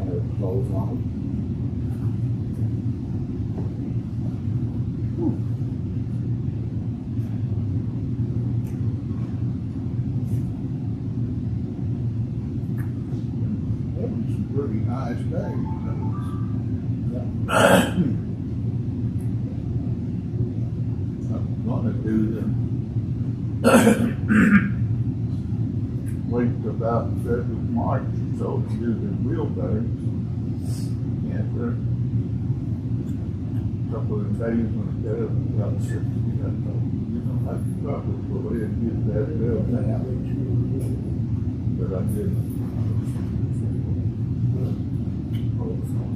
winter clothes on. It was a pretty nice day. I'm gonna do wait till about February, March or so to do the wheelbarrows. And a couple of days when I get up about 60, I thought, I could probably go ahead and get that built now. But I didn't.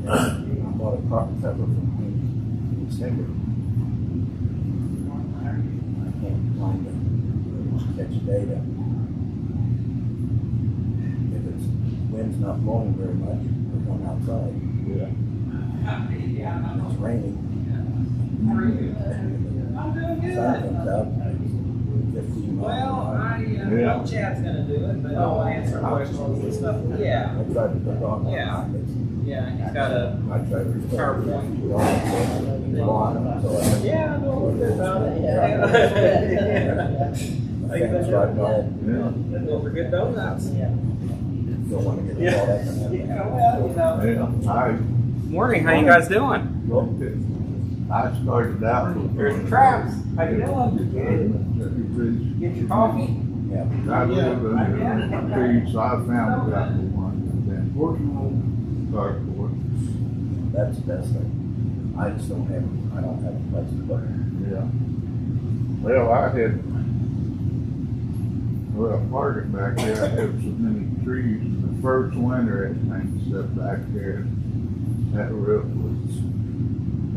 I bought a carpet cover from him in December. I can't find it. Catch data. If it's wind's not blowing very much, we're going outside. Yeah. And it's raining. How are you? I'm doing good. Sun comes out. 15 miles Well, an hour. know Chad's gonna do it, but I'll answer questions and stuff. Yeah, I tried to put on my Yeah. pockets. yeah, he's got a, I tried to PowerPoint. put on so I yeah, I know a little bit about it. I think it's right now. Well, for good donuts. Don't want to get Yeah. all that. Yeah, Morning, how you guys doing? I started out with. There's Travis. How you doing? Get your coffee? Yeah. I live in the trees, so I found about one and then cardboard. That's the best thing. I just don't have a place to put it. Yeah. Well, part of back there, I had so many trees. The first winter, everything stuff back there, that roof was,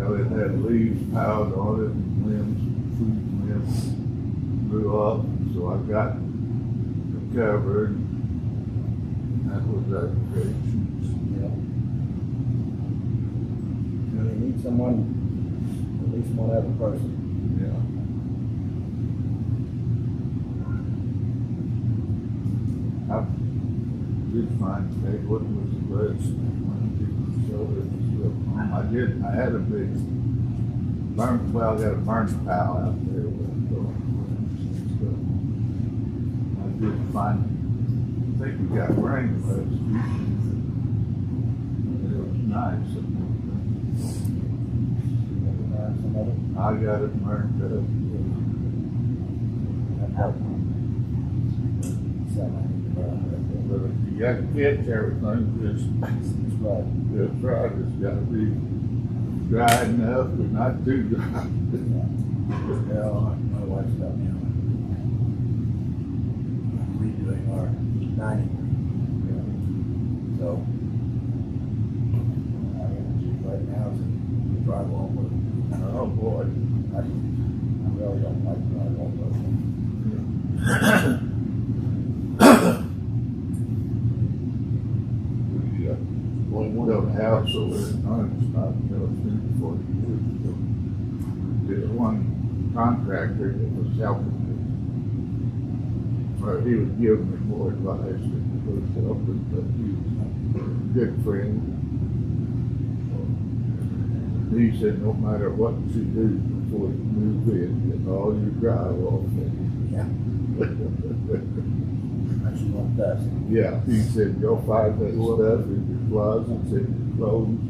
it had leaves piled on it, and limbs, fruit limbs blew up. So I got it covered. That was that great. Yeah. You need someone, at least one other person. Yeah. I did find that what was the best when people showed it. I had a big burn, well, I got a burn pile out there with stuff. I did find, I think we got rain last week. It was nice. I got it burned up. But if you got to catch everything, just right. It's got to be dry enough, but not too dry. Yeah, my wife's got me on redoing our dining room. So, right now is drywall work. Oh boy. I really don't like drywall work. We built a house over in Huntsville, built 40 years ago. There's one contractor that was helping me. Well, he was giving me more advice than he was helping, but he was a good friend. He said, no matter what you do before you move in, get all your drywall finished. Yeah. That's what does. Yeah, he said, you'll find that stuff in your closets, in your clothes,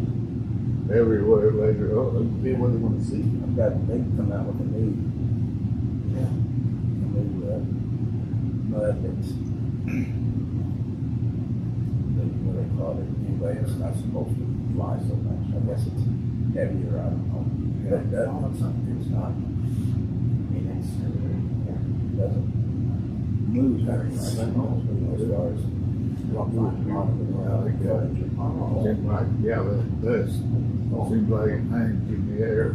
everywhere later on. Be what they want to see. I've got, they come out with a new, mud that's, what they call it, anyway, it's not supposed to fly so much. I guess it's heavier, I don't know. But it doesn't, it's not, I mean, it doesn't move very much. As far as Seems like, yeah, that does. Seems like it hangs in the air.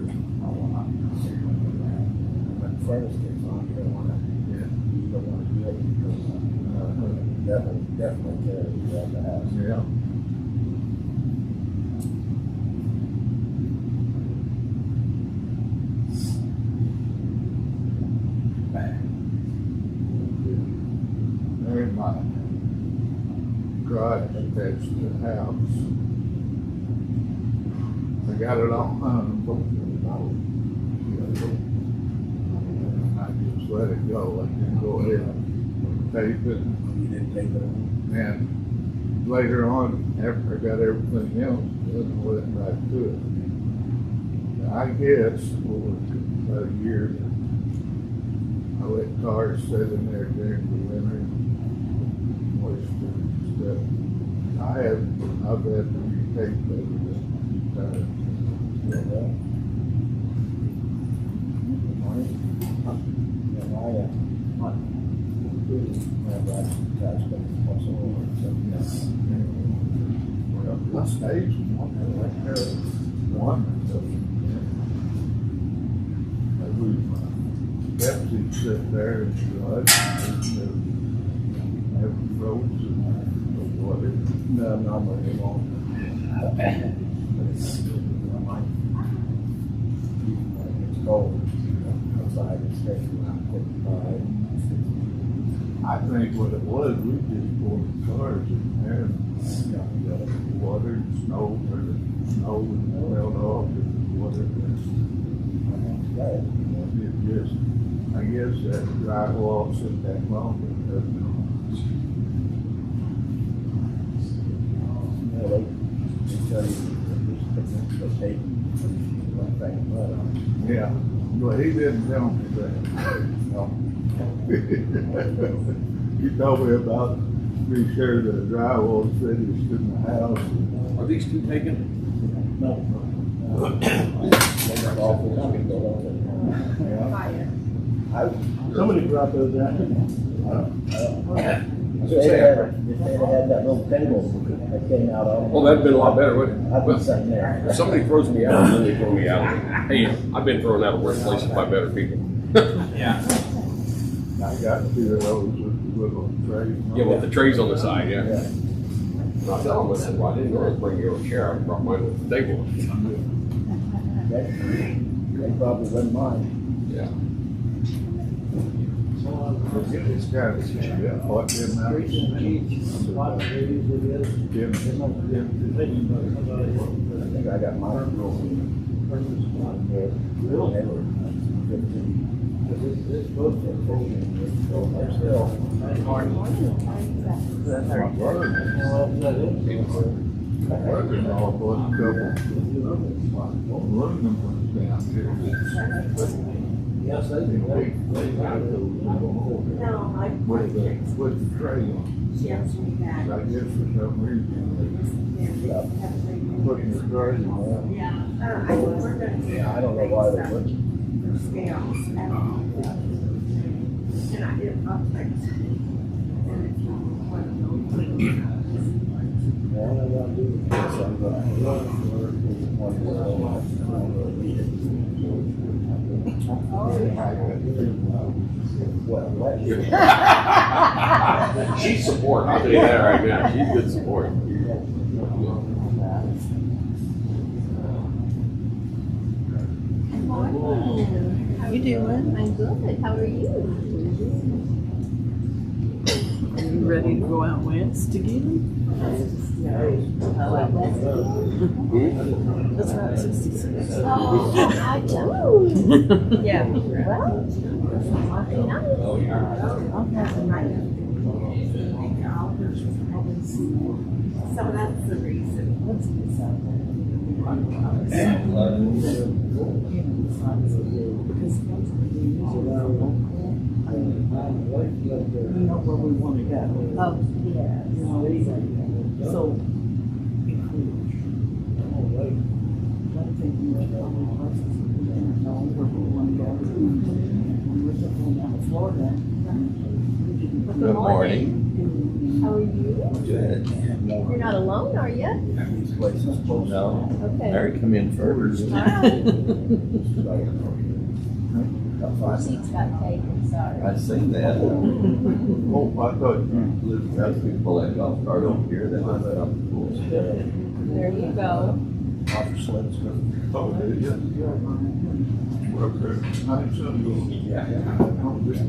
When the furnace gets on, you don't want to do it because definitely tear you out the house. Yeah. There in my garage attached to the house. I got it on, I just let it go, I didn't go ahead and tape it. You didn't take it on? And later on, after I got everything else, then I went back to it. I guess over about a year, I let cars sit in there during the winter, moisture and stuff. I've had to retape everything. I staged one. Pepsi sit there and blood, never froze and water. No, not very long. It's cold outside, it's staying around 55. I think what it was, we just poured the cars in there and got the water and snow, or the snow would melt off and the water. It just, I guess that drywall sit that long, it doesn't. They tell you, they take one thing, but, Yeah, but he didn't tell me that. no. He told me about, be sure the drywall finished in the house. Are these two taken? No. Somebody brought those out. If they had that little table that came out of. Well, that'd been a lot better, wouldn't it? I'd be Well, sitting there. if somebody throws me out, then they throw me out. Hey, I've been thrown out of worse places by better people. Yeah. I got two of those with the little trays. Yeah, with the trays on the side, yeah. Yeah. And I tell them, I said, well, I didn't know to bring your chair, I brought mine with the table. They probably wouldn't mind. Yeah. It's kind of, what them out. I think I got mine. They were 15. Brother-in-law bought a couple aluminum ones down here. Yes, they do. With the tray on. I guess for some reason, putting the tray on. Yeah, I don't know why they wouldn't. She's support, I'll tell you that right now, she's good support. How you doing? I'm good. How are you? Are you ready to go out west again? What, West again? That's Route 66. Oh, I know. Yeah. Well, Oh, yeah. so that's the reason. We know where we want to go. Oh, yeah. So, if we, I think we should probably know where we want to go. When we're going down to Florida. Good morning. How are you? Good. You're not alone, are you? These places close. No, Okay. Larry come in first. All right. About Your 5 seats got taken, sorry. I seen that. Oh, I thought you lived out That's people that got started over here, that was up the pool. There you go. offer slips. Oh, did you? Okay. Nice of you. Yeah. Oh, good.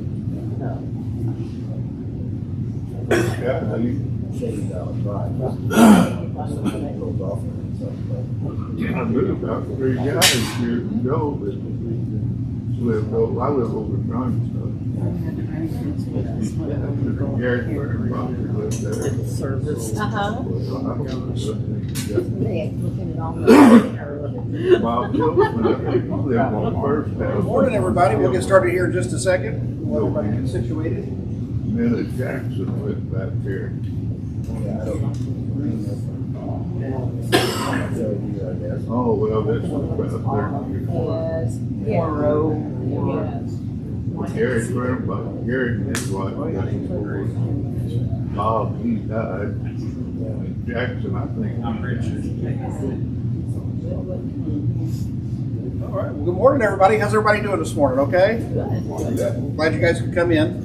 Yeah, $70 drive. Goes off and stuff, I knew about 3 guys years ago that lived over, I live over in Johnstown. Gary Burton lived there. Service. Uh-huh. They looking at all Bob Wilson, I think he lived on the first house. Good morning, everybody. We'll get started here in just a second. We'll get everybody situated. Minna Jackson lived back here. Oh, well, this was about 30 years ago. Yes. Yes. Gary Burton, Gary and his wife, Bob, he died. And Jackson, I think. All right. Well, good morning, everybody. How's everybody doing this morning? Okay. Glad you guys could come in.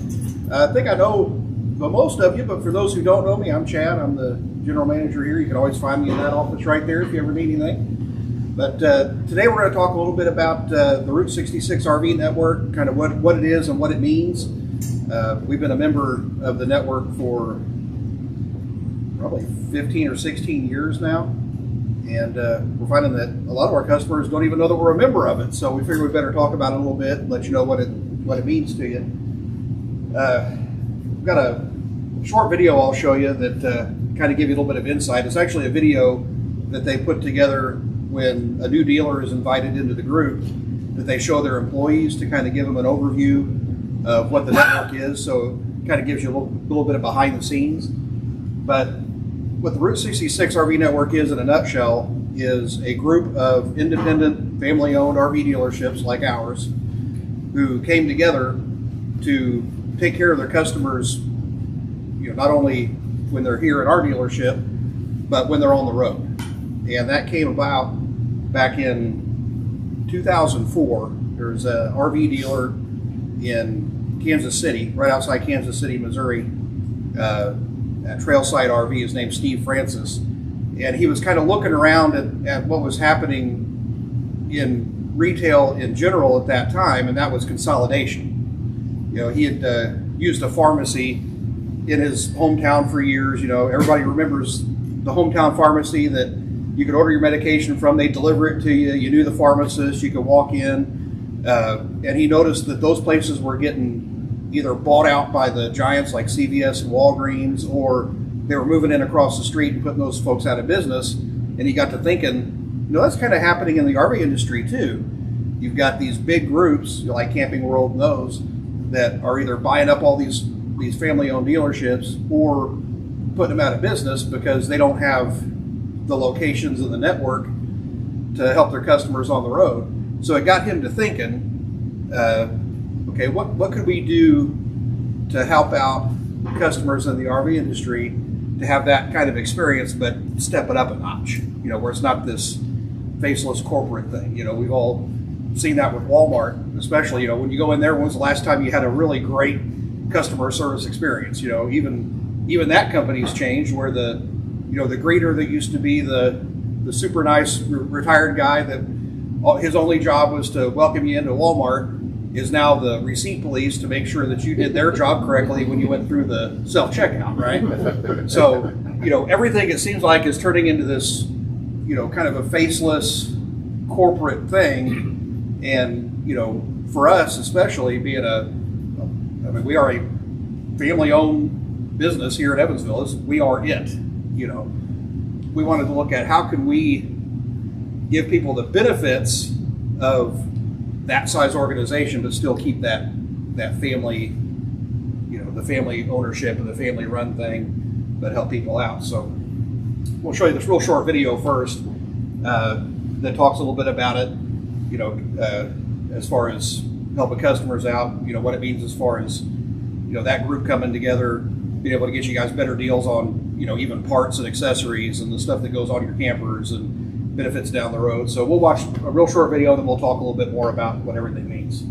I think I know most of you, but for those who don't know me, I'm Chad. I'm the general manager here. You can always find me in that office right there if you ever need anything. But today we're going to talk a little bit about the Route 66 RV network, kind of what it is and what it means. We've been a member of the network for probably 15 or 16 years now. And we're finding that a lot of our customers don't even know that we're a member of it. So we figured we better talk about it a little bit and let you know what it means to you. We've got a short video I'll show you that kind of give you a little bit of insight. It's actually a video that they put together when a new dealer is invited into the group, that they show their employees to kind of give them an overview of what the network is. So it kind of gives you a little bit of behind the scenes. But what the Route 66 RV network is in a nutshell is a group of independent family-owned RV dealerships like ours who came together to take care of their customers, not only when they're here at our dealership, but when they're on the road. And that came about back in 2004. There's an RV dealer in Kansas City, right outside Kansas City, Missouri, at Trailside RV. His name's Steve Francis. And he was kind of looking around at what was happening in retail in general at that time, and that was consolidation. He had used a pharmacy in his hometown for years. Everybody remembers the hometown pharmacy that you could order your medication from. They deliver it to you. You knew the pharmacist. You could walk in. And he noticed that those places were getting either bought out by the giants like CVS and Walgreens, or they were moving in across the street and putting those folks out of business. And he got to thinking, that's kind of happening in the RV industry too. You've got these big groups like Camping World and those that are either buying up all these family-owned dealerships or putting them out of business because they don't have the locations in the network to help their customers on the road. So it got him to thinking, okay, what could we do to help out customers in the RV industry to have that kind of experience, but step it up a notch, where it's not this faceless corporate thing. We've all seen that with Walmart, especially, when you go in there, when was the last time you had a really great customer service experience? Even that company's changed, where the greeter that used to be the super nice retired guy that his only job was to welcome you into Walmart is now the receipt police to make sure that you did their job correctly when you went through the self-checkout, right? So, everything it seems like is turning into this, kind of a faceless corporate thing. And, for us, especially being we are a family-owned business here at Evansville. We are it. We wanted to look at how can we give people the benefits of that size organization, but still keep that family, the family ownership and the family run thing, but help people out. So we'll show you this real short video first that talks a little bit about it, as far as helping customers out, what it means as far as, that group coming together, being able to get you guys better deals on, even parts and accessories and the stuff that goes on your campers and benefits down the road. So we'll watch a real short video, then we'll talk a little bit more about what everything means.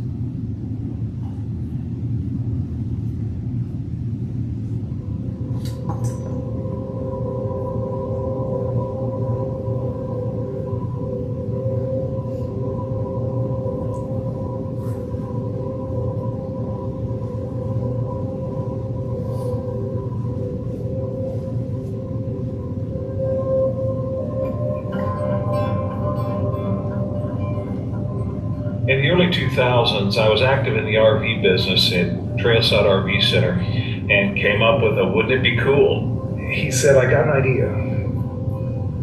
2000s, I was active in the RV business at Trailside RV Center and came up with a, wouldn't it be cool? He said, I got an idea.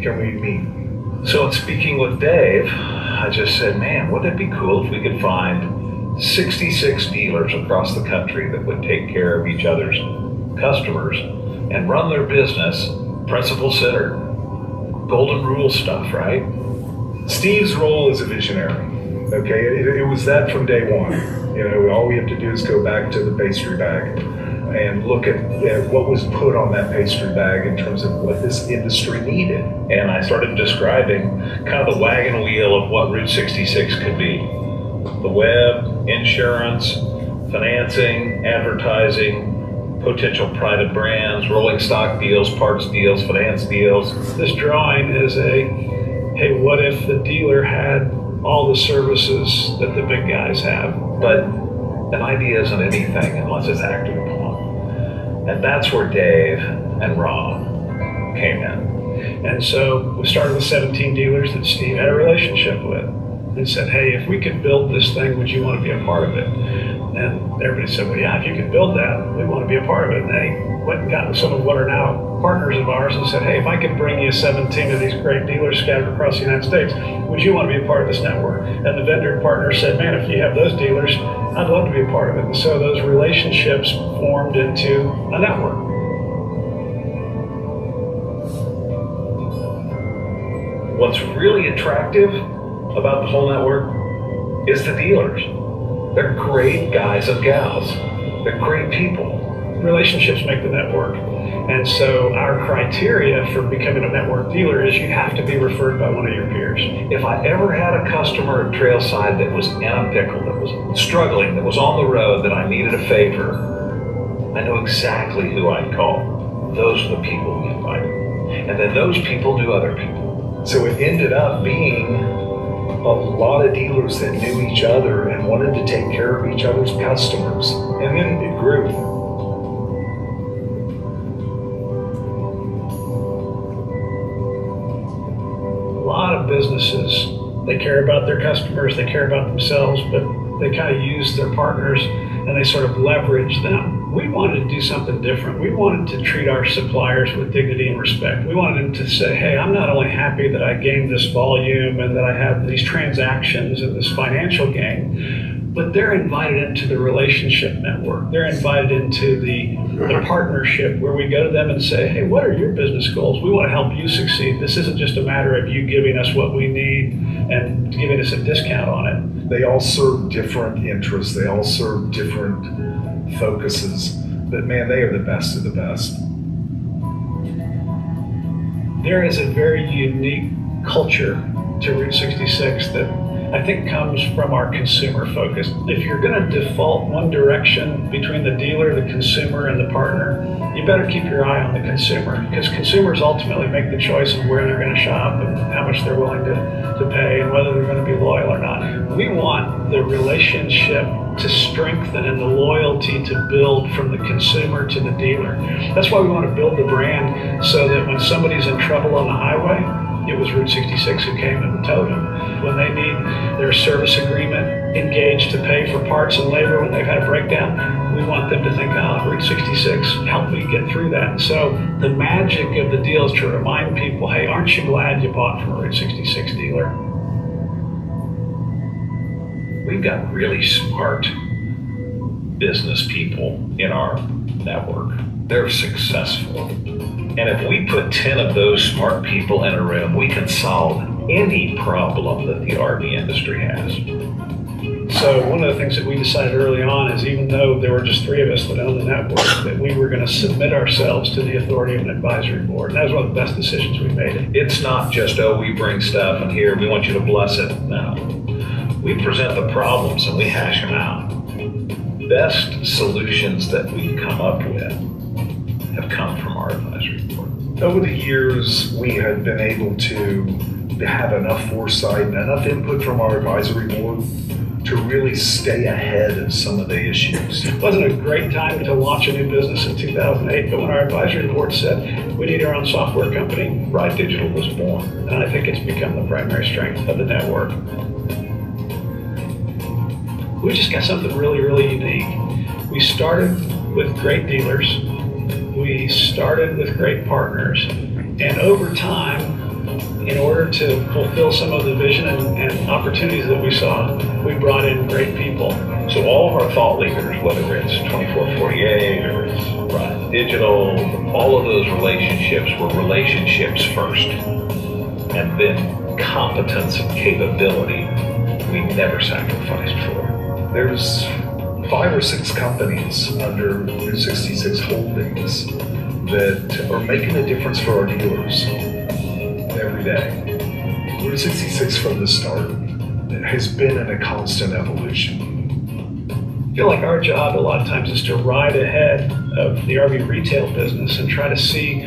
Can we meet? So in speaking with Dave, I just said, man, wouldn't it be cool if we could find 66 dealers across the country that would take care of each other's customers and run their business principle-centered, golden rule stuff, right? Steve's role is a visionary. Okay, it was that from day one. You know, all we have to do is go back to the pastry bag and look at what was put on that pastry bag in terms of what this industry needed. And I started describing kind of the wagon wheel of what Route 66 could be. The web, insurance, financing, advertising, potential private brands, rolling stock deals, parts deals, finance deals. This drawing is hey, what if the dealer had all the services that the big guys have? But an idea isn't anything unless it's acted upon. And that's where Dave and Rob came in. And so we started with 17 dealers that Steve had a relationship with and said, hey, if we could build this thing, would you want to be a part of it? And everybody said, well, yeah, if you could build that, we want to be a part of it. And then he went and got some of what are now partners of ours and said, hey, if I could bring you 17 of these great dealers scattered across the United States, would you want to be a part of this network? And the vendor partner said, man, if you have those dealers, I'd love to be a part of it. And so those relationships formed into a network. What's really attractive about the whole network is the dealers. They're great guys and gals. They're great people. Relationships make the network. And so our criteria for becoming a network dealer is you have to be referred by one of your peers. If I ever had a customer at Trailside that was in a pickle, that was struggling, that was on the road, that I needed a favor, I know exactly who I'd call. Those are the people we invited. And then those people knew other people. So it ended up being a lot of dealers that knew each other and wanted to take care of each other's customers. And then it grew. A lot of businesses, they care about their customers, they care about themselves, but they kind of use their partners and they sort of leverage them. We wanted to do something different. We wanted to treat our suppliers with dignity and respect. We wanted them to say, hey, I'm not only happy that I gained this volume and that I have these transactions and this financial gain, but they're invited into the relationship network. They're invited into the partnership where we go to them and say, hey, what are your business goals? We want to help you succeed. This isn't just a matter of you giving us what we need and giving us a discount on it. They all serve different interests. They all serve different focuses. But man, they are the best of the best. There is a very unique culture to Route 66 that I think comes from our consumer focus. If you're going to default one direction between the dealer, the consumer, and the partner, you better keep your eye on the consumer, because consumers ultimately make the choice of where they're going to shop and how much they're willing to pay and whether they're going to be loyal or not. We want the relationship to strengthen and the loyalty to build from the consumer to the dealer. That's why we want to build the brand so that when somebody's in trouble on the highway, it was Route 66 who came and towed them. When they need their service agreement engaged to pay for parts and labor when they've had a breakdown, we want them to think, Route 66 helped me get through that. And so the magic of the deal is to remind people, hey, aren't you glad you bought from a Route 66 dealer? We've got really smart business people in our network. They're successful. And if we put 10 of those smart people in a room, we can solve any problem that the RV industry has. So one of the things that we decided early on is, even though there were just 3 of us that owned the network, that we were going to submit ourselves to the authority of an advisory board. And that was one of the best decisions we made. It's not just, we bring stuff and here, we want you to bless it. No. We present the problems and we hash them out. Best solutions that we've come up with have come from our advisory board. Over the years, we have been able to have enough foresight and enough input from our advisory board to really stay ahead of some of the issues. It wasn't a great time to launch a new business in 2008, but when our advisory board said we need our own software company, Ride Digital was born. And I think it's become the primary strength of the network. we just got something really, really unique. We started with great dealers. We started with great partners. And over time, in order to fulfill some of the vision and opportunities that we saw, we brought in great people. So all of our thought leaders, whether it's 2448 or it's digital, all of those relationships were relationships first. And then competence and capability we never sacrificed for. There's 5 or 6 companies under Route 66 Holdings that are making a difference for our dealers every day. Route 66 from the start has been in a constant evolution. I feel like our job a lot of times is to ride ahead of the RV retail business and try to see,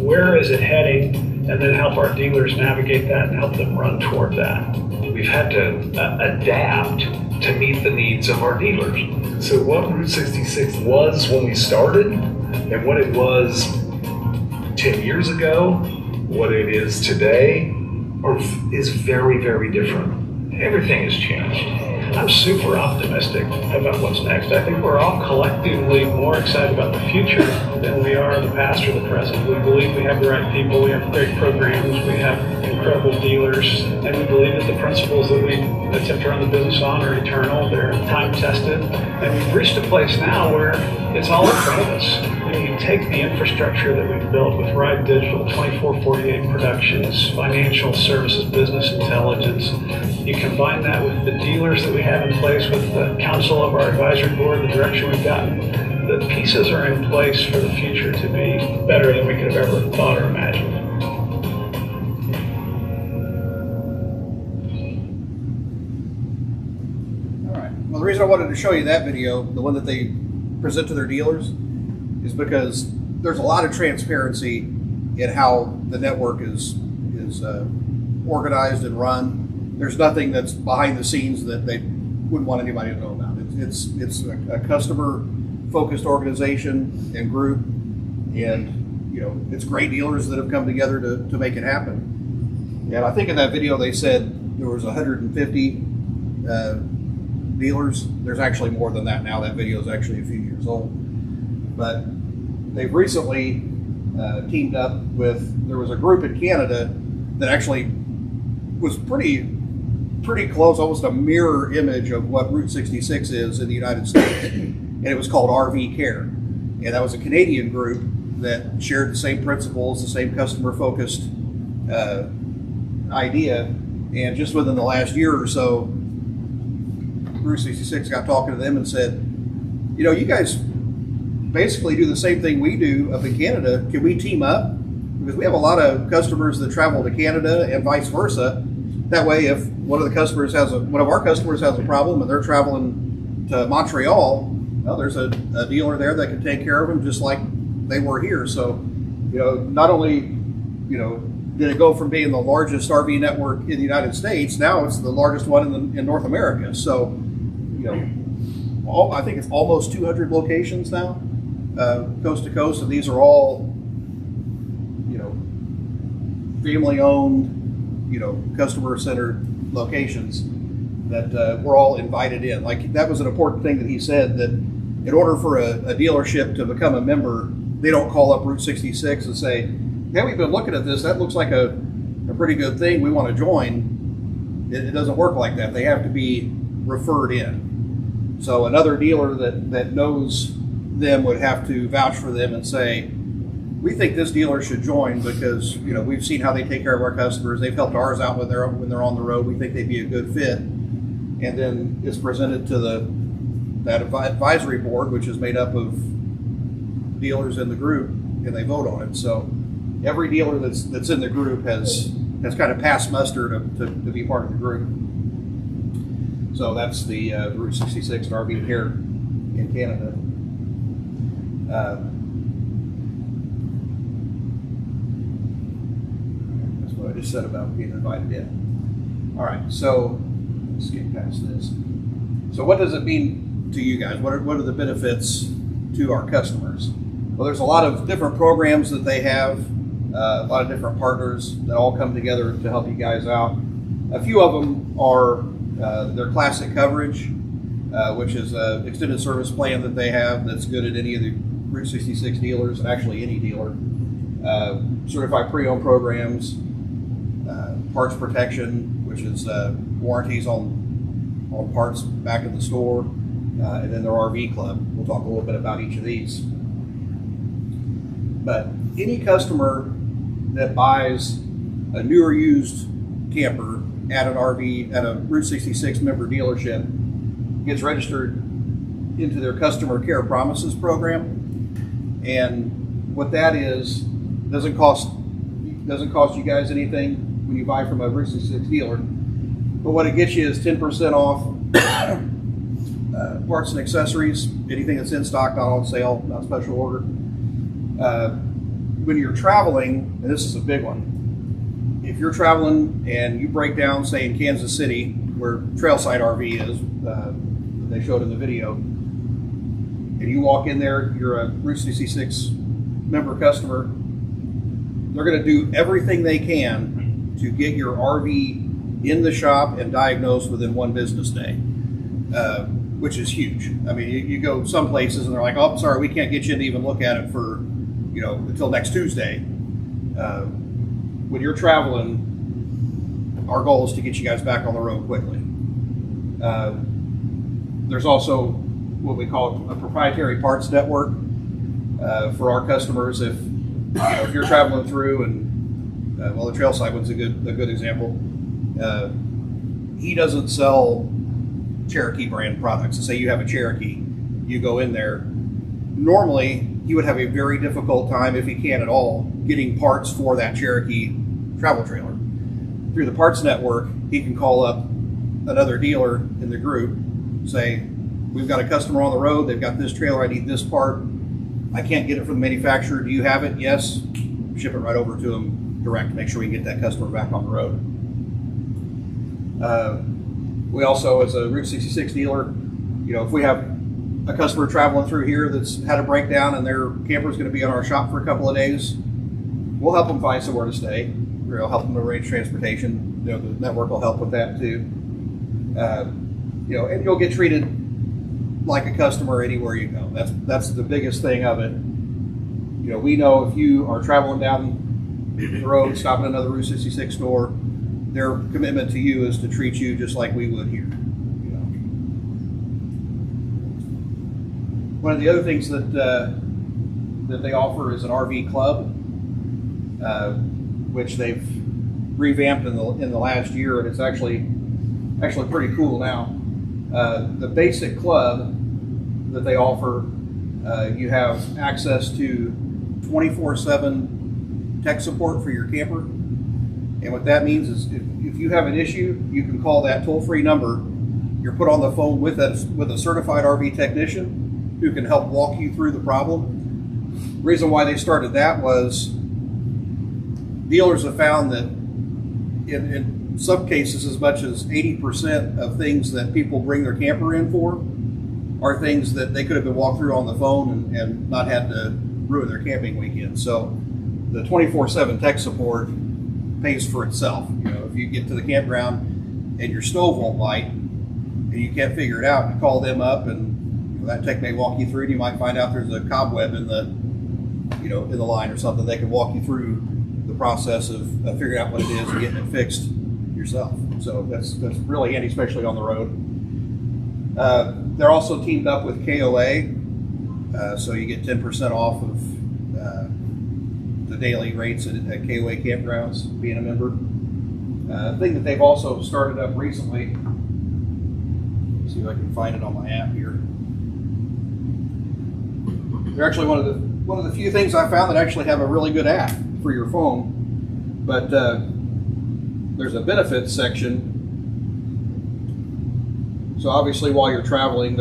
where is it heading, and then help our dealers navigate that and help them run toward that. We've had to adapt to meet the needs of our dealers. So what Route 66 was when we started and what it was 10 years ago, what it is today, is very, very different. Everything has changed. I'm super optimistic about what's next. I think we're all collectively more excited about the future than we are the past or the present. We believe we have the right people, we have great programs, we have incredible dealers, and we believe that the principles that we attempt to run the business on are eternal, they're time-tested, and we've reached a place now where it's all in front of us. You take the infrastructure that we've built with Ride Digital, 2448 Productions, financial services, business intelligence. You combine that with the dealers that we have in place, with the council of our advisory board, the direction we've gotten. The pieces are in place for the future to be better than we could have ever thought or imagined. All right. Well, the reason I wanted to show you that video, the one that they present to their dealers, is because there's a lot of transparency in how the network is organized and run. There's nothing that's behind the scenes that they wouldn't want anybody to know about. It's a customer-focused organization and group, and it's great dealers that have come together to make it happen. And I think in that video they said there was 150 dealers. There's actually more than that now. That video is actually a few years old. But they've recently teamed up with, there was a group in Canada that actually was pretty close, almost a mirror image of what Route 66 is in the United States. And it was called RV Care. And that was a Canadian group that shared the same principles, the same customer-focused idea. And just within the last year or so, Route 66 got talking to them and said, you guys basically do the same thing we do up in Canada. Can we team up? Because we have a lot of customers that travel to Canada and vice versa. That way, if one of our customers has a problem and they're traveling to Montreal, well, there's a dealer there that can take care of them just like they were here. So, not only, did it go from being the largest RV network in the United States, now it's the largest one in North America. So, I think it's almost 200 locations now, coast to coast, and these are all, family-owned, customer-centered locations that we're all invited in. Like, that was an important thing that he said, that in order for a dealership to become a member, they don't call up Route 66 and say, hey, we've been looking at this, that looks like a pretty good thing, we want to join. It doesn't work like that. They have to be referred in. So another dealer that knows them would have to vouch for them and say, we think this dealer should join because we've seen how they take care of our customers. They've helped ours out when they're on the road. We think they'd be a good fit. And then it's presented to that advisory board, which is made up of dealers in the group, and they vote on it. So every dealer that's in the group has kind of passed muster to be part of the group. So that's the Route 66 and RV Care in Canada. That's what I just said about being invited in. All right, so let's get past this. So what does it mean to you guys? What are the benefits to our customers? Well, there's a lot of different programs that they have, a lot of different partners that all come together to help you guys out. A few of them are their classic coverage. which is an extended service plan that they have that's good at any of the Route 66 dealers, and actually any dealer. Certified pre-owned programs, parts protection, which is warranties on parts back in the store, and then their RV club. We'll talk a little bit about each of these. But any customer that buys a new or used camper at an RV, at a Route 66 member dealership, gets registered into their customer care promises program. And what that is, doesn't cost you guys anything when you buy from a Route 66 dealer. But what it gets you is 10% off parts and accessories, anything that's in stock, not on sale, not special order. When you're traveling, and this is a big one, if you're traveling and you break down, say in Kansas City, where Trailside RV is, they showed in the video, and you walk in there, you're a Route 66 member customer, they're going to do everything they can to get your RV in the shop and diagnosed within one business day, which is huge. I mean, you go some places and they're like, oh, sorry, we can't get you to even look at it for, until next Tuesday. When you're traveling, our goal is to get you guys back on the road quickly. There's also what we call a proprietary parts network for our customers. If you're traveling through, and the Trailside one's a good example. He doesn't sell Cherokee brand products. So say you have a Cherokee, you go in there. Normally, he would have a very difficult time, if he can at all, getting parts for that Cherokee travel trailer. Through the parts network, he can call up another dealer in the group, say, we've got a customer on the road, they've got this trailer, I need this part. I can't get it from the manufacturer. Do you have it? Yes. Ship it right over to him direct, make sure we can get that customer back on the road. We also, as a Route 66 dealer, if we have a customer traveling through here that's had a breakdown and their camper is going to be in our shop for a couple of days, we'll help them find somewhere to stay. We'll help them arrange transportation. The network will help with that too. And you'll get treated like a customer anywhere you go. That's the biggest thing of it. We know if you are traveling down the road, stopping at another Route 66 store, their commitment to you is to treat you just like we would here. One of the other things that they offer is an RV club, which they've revamped in the last year, and it's actually pretty cool now. The basic club that they offer, you have access to 24/7 tech support for your camper. And what that means is if you have an issue, you can call that toll-free number. You're put on the phone with a certified RV technician who can help walk you through the problem. The reason why they started that was dealers have found that in some cases as much as 80% of things that people bring their camper in for are things that they could have been walked through on the phone and not had to ruin their camping weekend. So the 24/7 tech support pays for itself. If you get to the campground and your stove won't light and you can't figure it out, you call them up and that tech may walk you through, and you might find out there's a cobweb in the line or something. They can walk you through the process of figuring out what it is and getting it fixed yourself. So that's really handy, especially on the road. They're also teamed up with KOA, so you get 10% off of the daily rates at KOA campgrounds, being a member. Thing that they've also started up recently, let's see if I can find it on my app here. They're actually one of the few things I found that actually have a really good app for your phone. But there's a benefits section. So obviously, while you're traveling,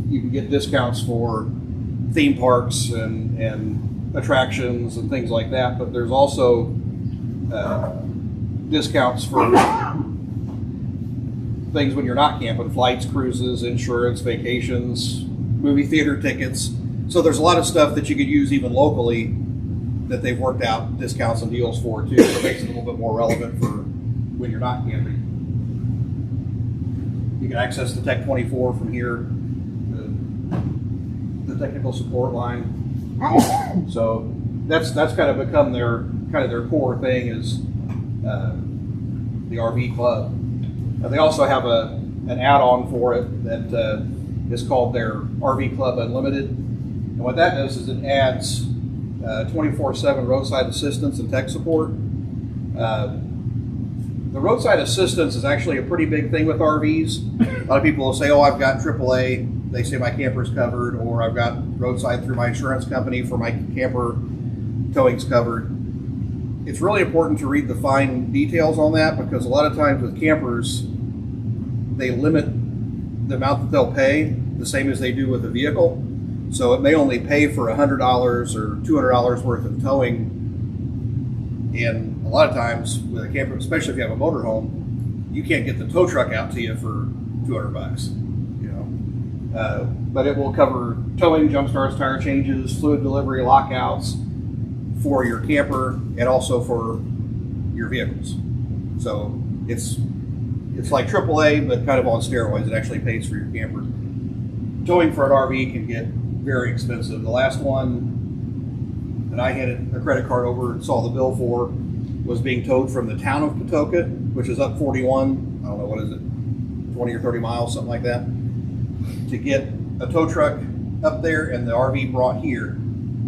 you can get discounts for theme parks and attractions and things like that. But there's also discounts for things when you're not camping: flights, cruises, insurance, vacations, movie theater tickets. So there's a lot of stuff that you could use even locally that they've worked out discounts and deals for too. So it makes it a little bit more relevant for when you're not camping. You can access the Tech 24 from here, the technical support line. So that's kind of become their core thing is the RV club. They also have an add-on for it that is called their RV Club Unlimited. And what that does is it adds 24/7 roadside assistance and tech support. The roadside assistance is actually a pretty big thing with RVs. A lot of people will say, oh, I've got AAA. They say my camper's covered, or I've got roadside through my insurance company for my camper, towing's covered. It's really important to read the fine details on that because a lot of times with campers, they limit the amount that they'll pay the same as they do with a vehicle. So it may only pay for $100 or $200 worth of towing. And a lot of times with a camper, especially if you have a motorhome, you can't get the tow truck out to you for $200, but it will cover towing, jump starts, tire changes, fluid delivery, lockouts for your camper and also for your vehicles. So it's like AAA, but kind of on steroids. It actually pays for your camper. Towing for an RV can get very expensive. The last one that I handed a credit card over and saw the bill for was being towed from the town of Patoka, which is up 41, I don't know, what is it, 20 or 30 miles, something like that. To get a tow truck up there and the RV brought here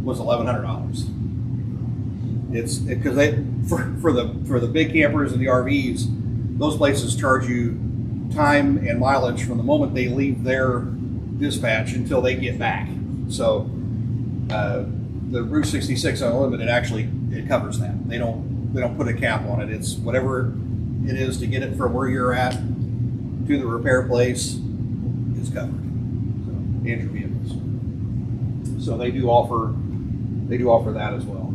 was $1,100. It's because for the big campers and the RVs, those places charge you time and mileage from the moment they leave their dispatch until they get back. So the Route 66 Unlimited actually it covers that. They don't put a cap on it. It's whatever it is to get it from where you're at to the repair place is covered. So, and your vehicles. So they do offer that as well.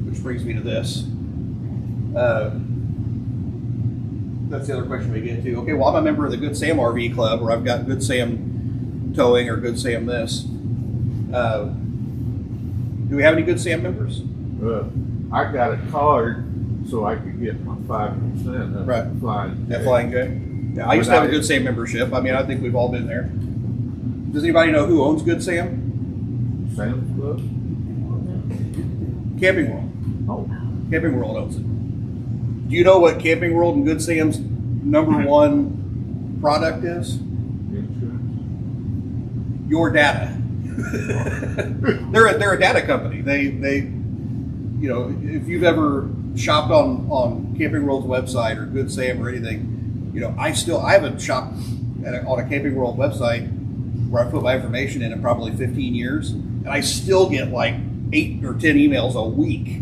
Which brings me to this. That's the other question we get to. Okay, well, I'm a member of the Good Sam RV Club, or I've got Good Sam Towing or Good Sam this. Do we have any Good Sam members? I got a card so I could get my 5% Right. Flying J. At Flying J? Yeah, I used to have a Good Sam membership. I mean, I think we've all been there. Does anybody know who owns Good Sam? Sam's Club? Camping World. Oh. Camping World owns it. Do you know what Camping World and Good Sam's #1 product is? Insurance. Your data. They're a data company. They if you've ever shopped on Camping World's website or Good Sam or anything, I haven't shopped on a Camping World website where I put my information in probably 15 years, and I still get like 8 or 10 emails a week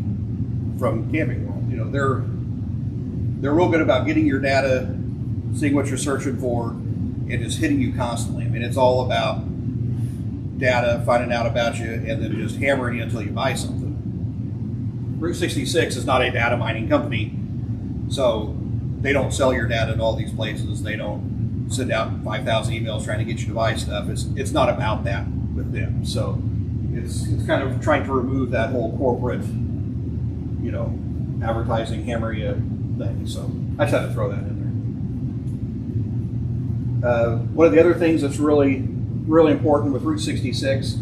from Camping World. They're real good about getting your data, seeing what you're searching for, and just hitting you constantly. I mean, it's all about data, finding out about you, and then just hammering you until you buy something. Route 66 is not a data mining company, so they don't sell your data in all these places. They don't send out 5,000 emails trying to get you to buy stuff. It's not about that with them. So it's kind of trying to remove that whole corporate, advertising hammer you thing. So I just had to throw that in there. One of the other things that's really, really important with Route 66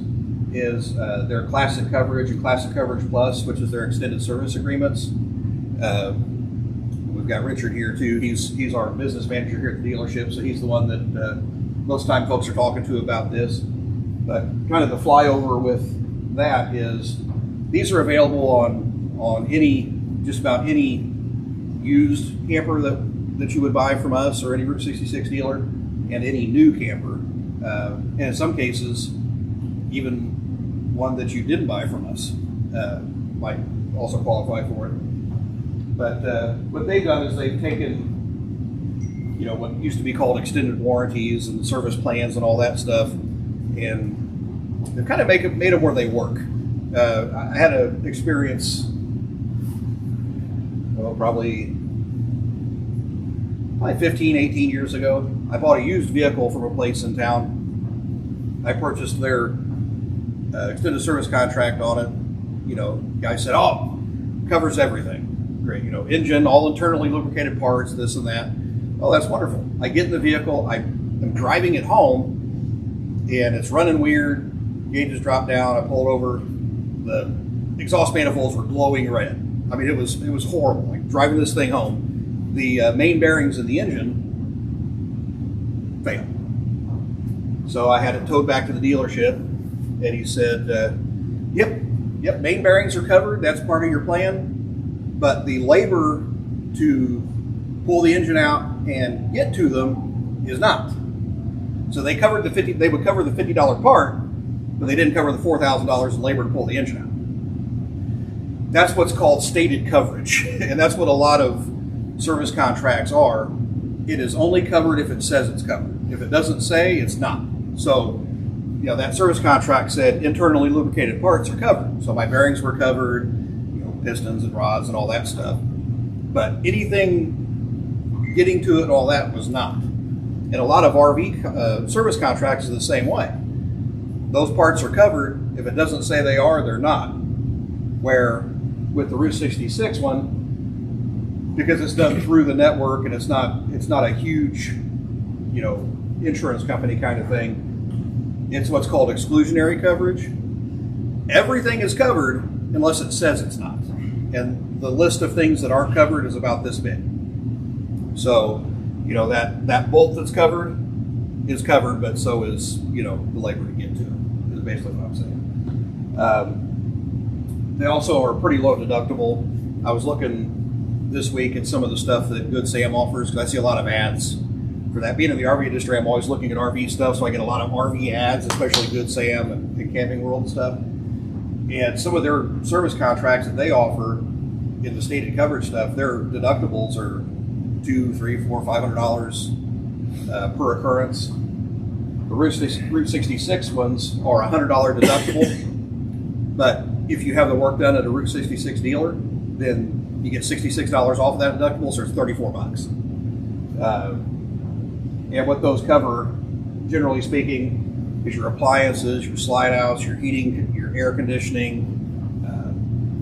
is their Classic Coverage and Classic Coverage Plus, which is their extended service agreements. We've got Richard here too. He's our business manager here at the dealership, so he's the one that most time folks are talking to about this. But kind of the flyover with that is these are available on just about any used camper that you would buy from us or any Route 66 dealer, and any new camper, and in some cases even one that you didn't buy from us might also qualify for it. But what they've done is they've taken what used to be called extended warranties and service plans and all that stuff, and they've kind of made them where they work. I had an experience probably 15, 18 years ago. I bought a used vehicle from a place in town. I purchased their extended service contract on it. Guy said, "Oh, covers everything." great. Engine, all internally lubricated parts, this and that. Oh, that's wonderful. I get in the vehicle, I'm driving it home, and it's running weird. Gauges dropped down. I pulled over. The exhaust manifolds were glowing red. I mean, it was horrible. Like driving this thing home, the main bearings in the engine failed. So I had it towed back to the dealership, and he said, "Yep, main bearings are covered. That's part of your plan, but the labor to pull the engine out and get to them is not." So they covered they would cover the $50 part, but they didn't cover the $4,000 in labor to pull the engine out. That's what's called stated coverage, and that's what a lot of service contracts are. It is only covered if it says it's covered. If it doesn't say, it's not. So, that service contract said internally lubricated parts are covered. So my bearings were covered, pistons and rods and all that stuff. But anything getting to it and all that was not. And a lot of RV service contracts are the same way. Those parts are covered. If it doesn't say they are, they're not. Where with the Route 66 one, because it's done through the network and it's not a huge, insurance company kind of thing, it's what's called exclusionary coverage. Everything is covered unless it says it's not. And the list of things that aren't covered is about this big. So, that bolt that's covered is covered, but so is, the labor to get to it, is basically what I'm saying. They also are pretty low deductible. I was looking this week at some of the stuff that Good Sam offers, because I see a lot of ads for that. Being in the RV industry, I'm always looking at RV stuff, so I get a lot of RV ads, especially Good Sam and Camping World and stuff. And some of their service contracts that they offer in the stated coverage stuff, their deductibles are $200, $300, $400, $500 per occurrence. The Route 66 ones are $100 deductible, but if you have the work done at a Route 66 dealer, then you get $66 off of that deductible, so it's $34. And what those cover, generally speaking, is your appliances, your slide outs, your heating, your air conditioning,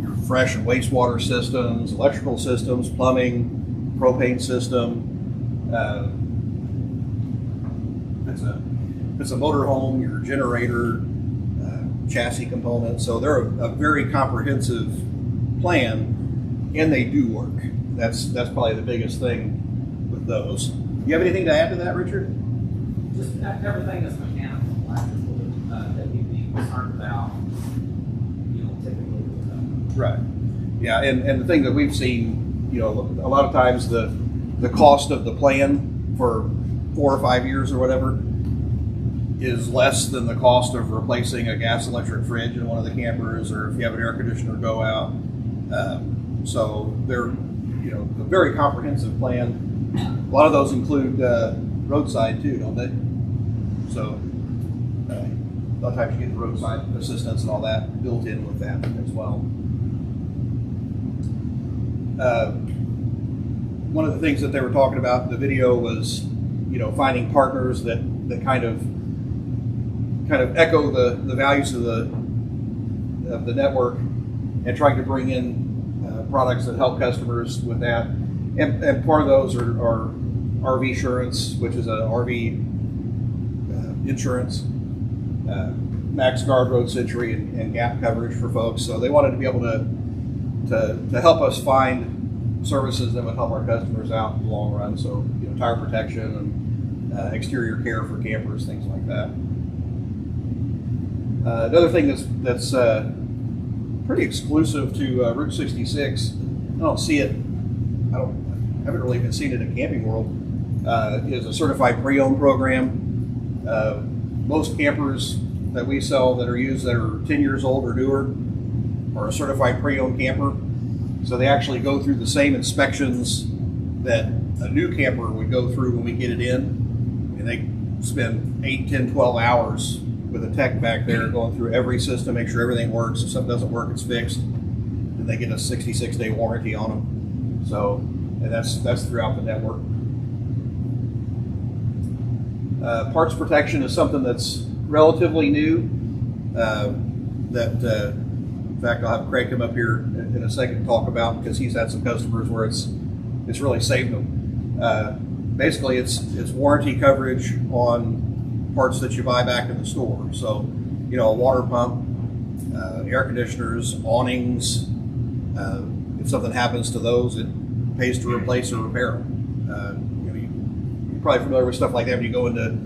your fresh and wastewater systems, electrical systems, plumbing, propane system. If it's a motorhome, your generator, chassis components. So they're a very comprehensive plan, and they do work. That's probably the biggest thing with those. You have anything to add to that, Richard? Just everything that's mechanical, electrical, that you'd be concerned about, typically. Right. Yeah, and the thing that we've seen, a lot of times the cost of the plan for 4 or 5 years or whatever is less than the cost of replacing a gas electric fridge in one of the campers, or if you have an air conditioner go out. So they're, a very comprehensive plan. A lot of those include roadside too, don't they? So a lot of times you get the roadside assistance and all that built in with that as well. One of the things that they were talking about in the video was, finding partners that kind of echo the values of the network, and trying to bring in products that help customers with that. And part of those are RV insurance, which is a RV insurance, Max Guard, Road Century, and GAP coverage for folks. So they wanted to be able to help us find services that would help our customers out in the long run. So tire protection and exterior care for campers, things like that. Another thing that's pretty exclusive to Route 66, I don't see it. I haven't really even seen it in Camping World. Is a certified pre-owned program. Most campers that we sell that are used that are 10 years old or newer are a certified pre-owned camper. So they actually go through the same inspections that a new camper would go through when we get it in. And they spend 8, 10, 12 hours with a tech back there going through every system, make sure everything works. If something doesn't work, it's fixed. And they get a 66-day warranty on them. So, and that's throughout the network. Parts protection is something that's relatively new. That fact, I'll have Craig come up here in a second to talk about, because he's had some customers where it's really saved them. Basically, it's warranty coverage on parts that you buy back in the store. So, you know, a water pump, air conditioners, awnings. If something happens to those, it pays to replace or repair them. You know, you're probably familiar with stuff like that when you go into,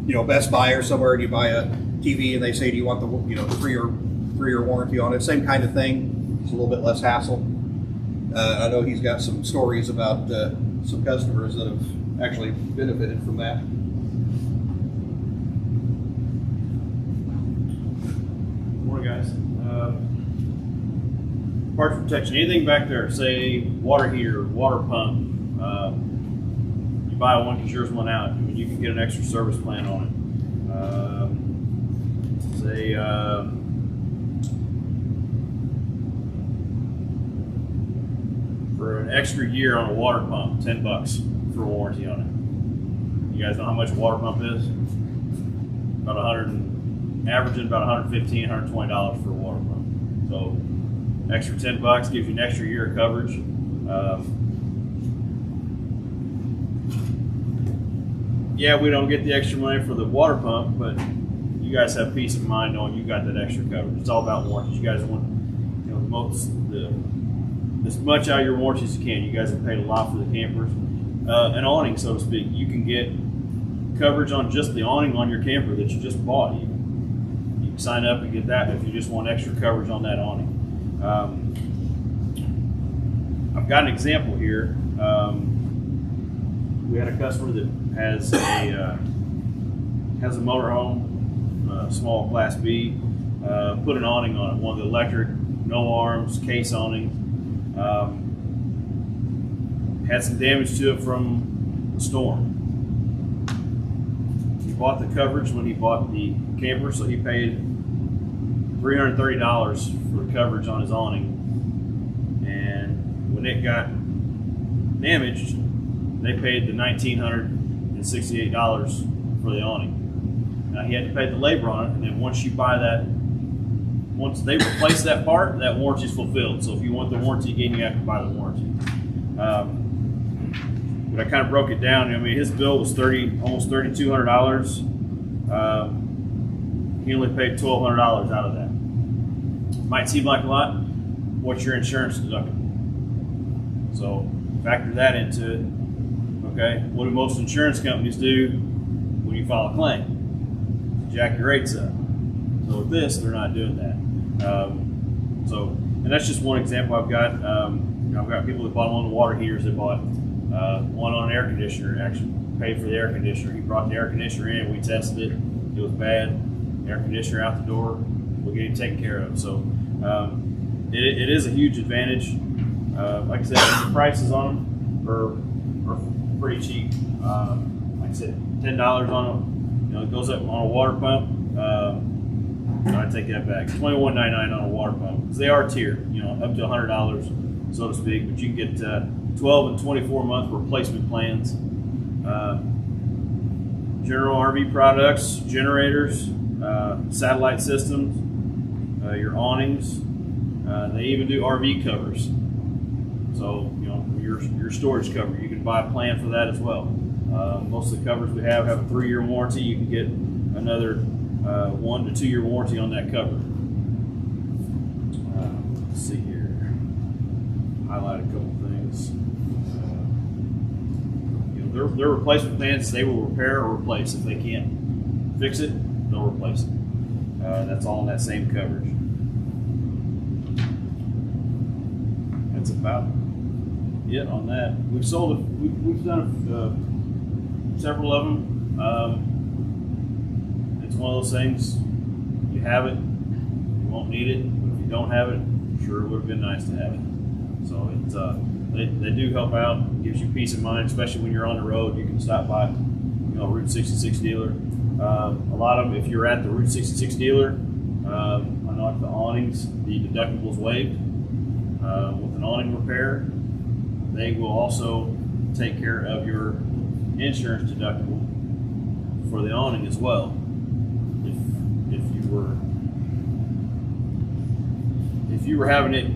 you know, Best Buy or somewhere and you buy a TV and they say, do you want the, you know, the three-year warranty on it? Same kind of thing. It's a little bit less hassle. I know he's got some stories about some customers that have actually benefited from that. Morning, guys. Parts protection. Anything back there, say water heater, water pump. You buy one because yours went out. I mean, you can get an extra service plan on it. Say for an extra year on a water pump, $10 for a warranty on it. You guys know how much a water pump is? About averaging about $115, $120 for a water pump. So extra $10 gives you an extra year of coverage. Yeah, we don't get the extra money for the water pump, but you guys have peace of mind knowing you got that extra coverage. It's all about warranties. You guys want, you know, as much out of your warranties as you can. You guys have paid a lot for the campers. An awning, so to speak. You can get coverage on just the awning on your camper that you just bought. You can sign up and get that if you just want extra coverage on that awning. I've got an example here. We had a customer that has a motorhome, small Class B, put an awning on it, one of the electric, no arms, case awning. Had some damage to it from the storm. He bought the coverage when he bought the camper, so he paid $330 for the coverage on his awning. And when it got damaged, they paid the $1,968 for the awning. Now he had to pay the labor on it, and then once they replace that part, that warranty is fulfilled. So if you want the warranty again, you have to buy the warranty. But I kind of broke it down. I mean, his bill was almost $3,200. He only paid $1,200 out of that. Might seem like a lot. What's your insurance deductible? So factor that into it. Okay, what do most insurance companies do when you file a claim? Jack your rates up. So with this, they're not doing that. And that's just one example I've got. I've got people that bought one of the water heaters. They bought one on an air conditioner. Actually paid for the air conditioner. He brought the air conditioner in. We tested it. It was bad. Air conditioner out the door. We'll get it taken care of. So it is a huge advantage. Like I said, the prices on them are pretty cheap. Like I said, $10 on them. You know, it goes up on a water pump. I take that back. $21.99 on a water pump, because they are tiered. You know, up to $100, so to speak. But you can get 12 and 24 month replacement plans. General RV products, generators, satellite systems, your awnings. They even do RV covers. So, you know, your storage cover, you can buy a plan for that as well. Most of the covers we have a 3-year warranty. You can get another 1 to 2 year warranty on that cover. Let's see here. Highlight a couple things. You know, their replacement plans, they will repair or replace. If they can't fix it, they'll replace it. That's all in that same coverage. That's about it on that. We've done several of them. It's one of those things, you have it, you won't need it, but if you don't have it, sure it would have been nice to have it. So it's they do help out, it gives you peace of mind, especially when you're on the road. You can stop by, you know, Route 66 dealer. A lot of them, if you're at the Route 66 dealer, I know at the awnings, the deductible's waived. With an awning repair, they will also take care of your insurance deductible for the awning as if if you were having it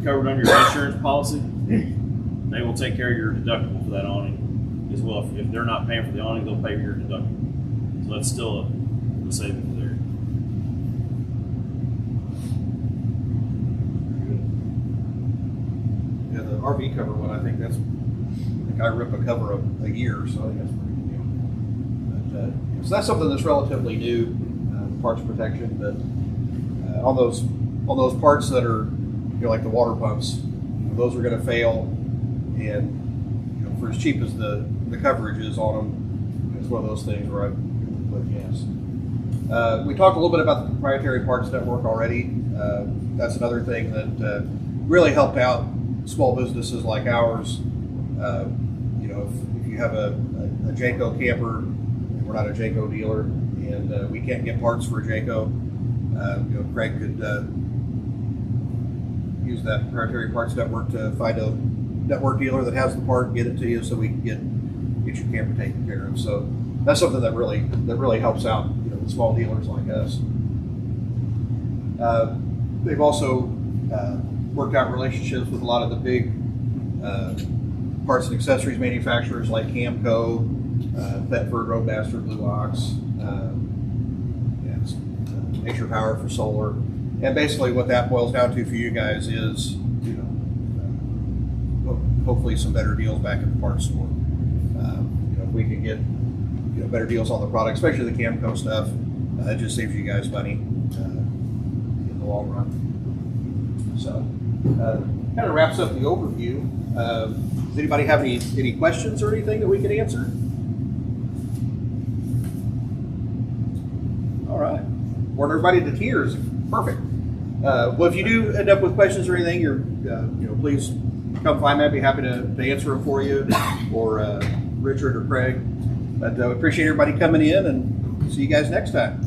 covered under your insurance policy, they will take care of your deductible for that awning as well. If they're not paying for the awning, they'll pay for your deductible. So that's still a savings there. Yeah, the RV cover one, I think I rip a cover a year, so I think that's a pretty good deal. But, so that's something that's relatively new, parts protection. But on those parts that are, like the water pumps, those are going to fail, and for as cheap as the coverage is on them, it's one of those things where I would yes. We talked a little bit about the proprietary parts network already. That's another thing that really helped out small businesses like ours. If you have a Jayco camper, and we're not a Jayco dealer, and we can't get parts for a Jayco, Craig could use that proprietary parts network to find a network dealer that has the part, get it to you, so we can get your camper taken care of. So that's something that really helps out the small dealers like us. They've also worked out relationships with a lot of the big parts and accessories manufacturers like Camco, Thetford, Roadmaster, Blue Ox, Nature Power for solar. And basically what that boils down to for you guys is, hopefully some better deals back at the parts store. If we can get, better deals on the product, especially the Camco stuff, it just saves you guys money in the long run. So, kind of wraps up the overview. Does anybody have any questions or anything that we can answer? All right. Bored everybody to tears. Perfect. Well, if you do end up with questions or anything, please come find me. I'd be happy to answer them for you, or Richard or Craig. But we appreciate everybody coming in, and see you guys next time.